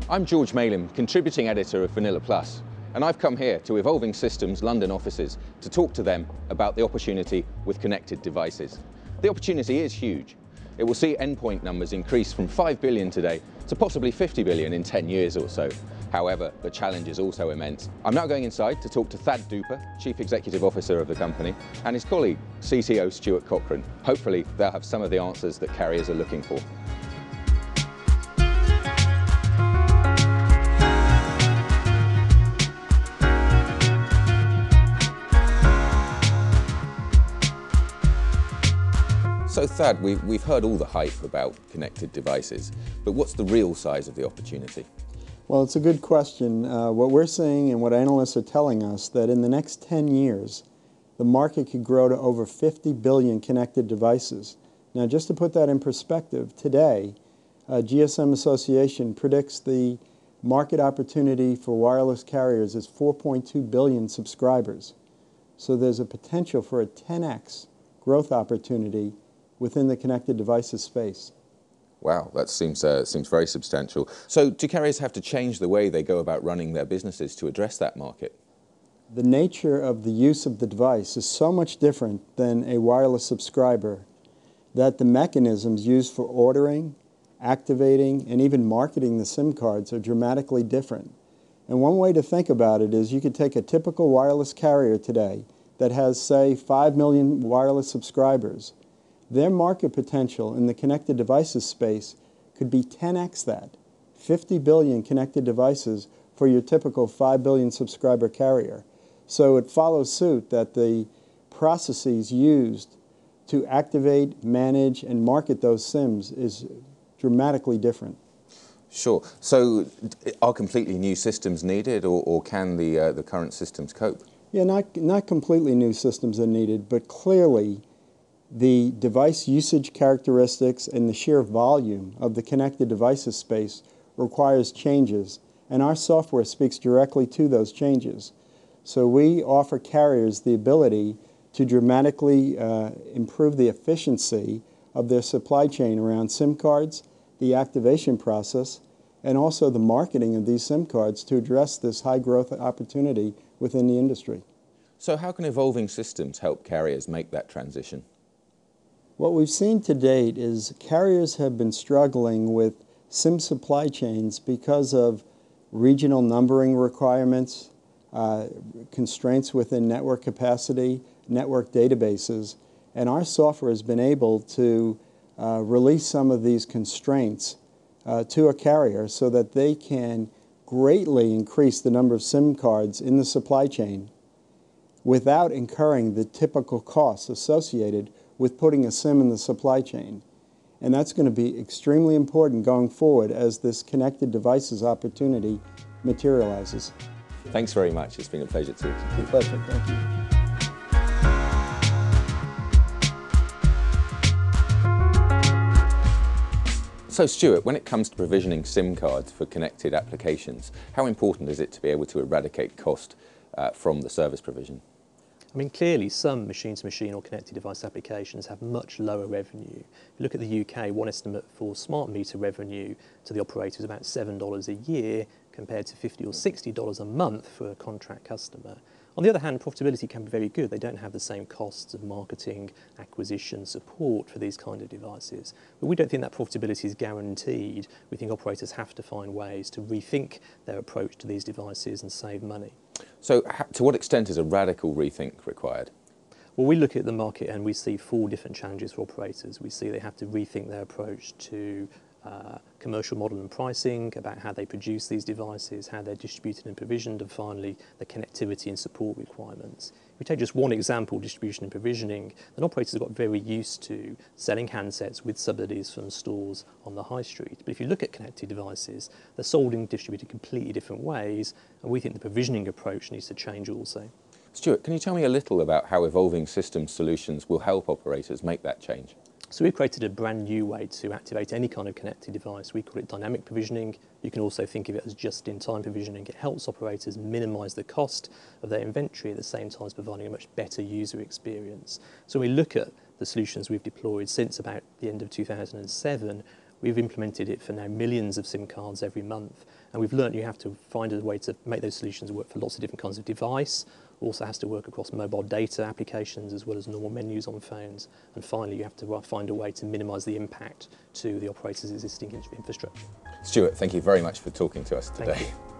I'm George Malim, contributing editor of Vanilla Plus, and I've come here to Evolving Systems London offices to talk to them about the opportunity with connected devices. The opportunity is huge. It will see endpoint numbers increase from 5 billion today to possibly 50 billion in 10 years or so. However, the challenge is also immense. I'm now going inside to talk to Thad Dupper, Chief Executive Officer of the company, and his colleague, CTO Stuart Cochran. Hopefully, they'll have some of the answers that carriers are looking for. So Thad, we've heard all the hype about connected devices, but what's the real size of the opportunity? Well, it's a good question. What we're seeing and what analysts are telling us that in the next 10 years, the market could grow to over 50 billion connected devices. Now, just to put that in perspective, today, GSM Association predicts the market opportunity for wireless carriers is 4.2 billion subscribers. So there's a potential for a 10x growth opportunity within the connected devices space. Wow, that seems very substantial. So do carriers have to change the way they go about running their businesses to address that market? The nature of the use of the device is so much different than a wireless subscriber that the mechanisms used for ordering, activating, and even marketing the SIM cards are dramatically different. And one way to think about it is you could take a typical wireless carrier today that has, say, 5 million wireless subscribers. Their market potential in the connected devices space could be 10x that, 50 billion connected devices for your typical 5 billion subscriber carrier. So it follows suit that the processes used to activate, manage, and market those SIMs is dramatically different. Sure. So are completely new systems needed, or can the current systems cope? Yeah, not completely new systems are needed, but clearly the device usage characteristics and the sheer volume of the connected devices space requires changes, and our software speaks directly to those changes. So we offer carriers the ability to dramatically improve the efficiency of their supply chain around SIM cards, the activation process, and also the marketing of these SIM cards to address this high growth opportunity within the industry. So how can Evolving Systems help carriers make that transition? What we've seen to date is carriers have been struggling with SIM supply chains because of regional numbering requirements, constraints within network capacity, network databases, and our software has been able to release some of these constraints to a carrier so that they can greatly increase the number of SIM cards in the supply chain without incurring the typical costs associated with putting a SIM in the supply chain. And that's going to be extremely important going forward as this connected devices opportunity materializes. Thanks very much. It's been a pleasure talking to you. Pleasure. Thank you. So Stuart, when it comes to provisioning SIM cards for connected applications, how important is it to be able to eradicate cost from the service provision? I mean, clearly some machine-to-machine or connected device applications have much lower revenue. If you look at the UK, one estimate for smart meter revenue to the operator is about $7 a year compared to $50 or $60 a month for a contract customer. On the other hand, profitability can be very good. They don't have the same costs of marketing, acquisition, support for these kind of devices. But we don't think that profitability is guaranteed. We think operators have to find ways to rethink their approach to these devices and save money. So to what extent is a radical rethink required? Well, we look at the market and we see 4 different challenges for operators. We see they have to rethink their approach to commercial model and pricing, about how they produce these devices, how they're distributed and provisioned, and finally the connectivity and support requirements. If we take just one example, distribution and provisioning, then operators have got very used to selling handsets with subsidies from stores on the high street. But if you look at connected devices, they're sold and distributed completely different ways, and we think the provisioning approach needs to change also. Stuart, can you tell me a little about how Evolving Systems solutions will help operators make that change? So we've created a brand new way to activate any kind of connected device. We call it dynamic provisioning. You can also think of it as just-in-time provisioning. It helps operators minimise the cost of their inventory at the same time as providing a much better user experience. So when we look at the solutions we've deployed since about the end of 2007, We've implemented it for now millions of SIM cards every month, and we've learned you have to find a way to make those solutions work for lots of different kinds of device. Also has to work across mobile data applications as well as normal menus on phones. And finally, you have to find a way to minimise the impact to the operator's existing infrastructure. Stuart, thank you very much for talking to us today. Thank you.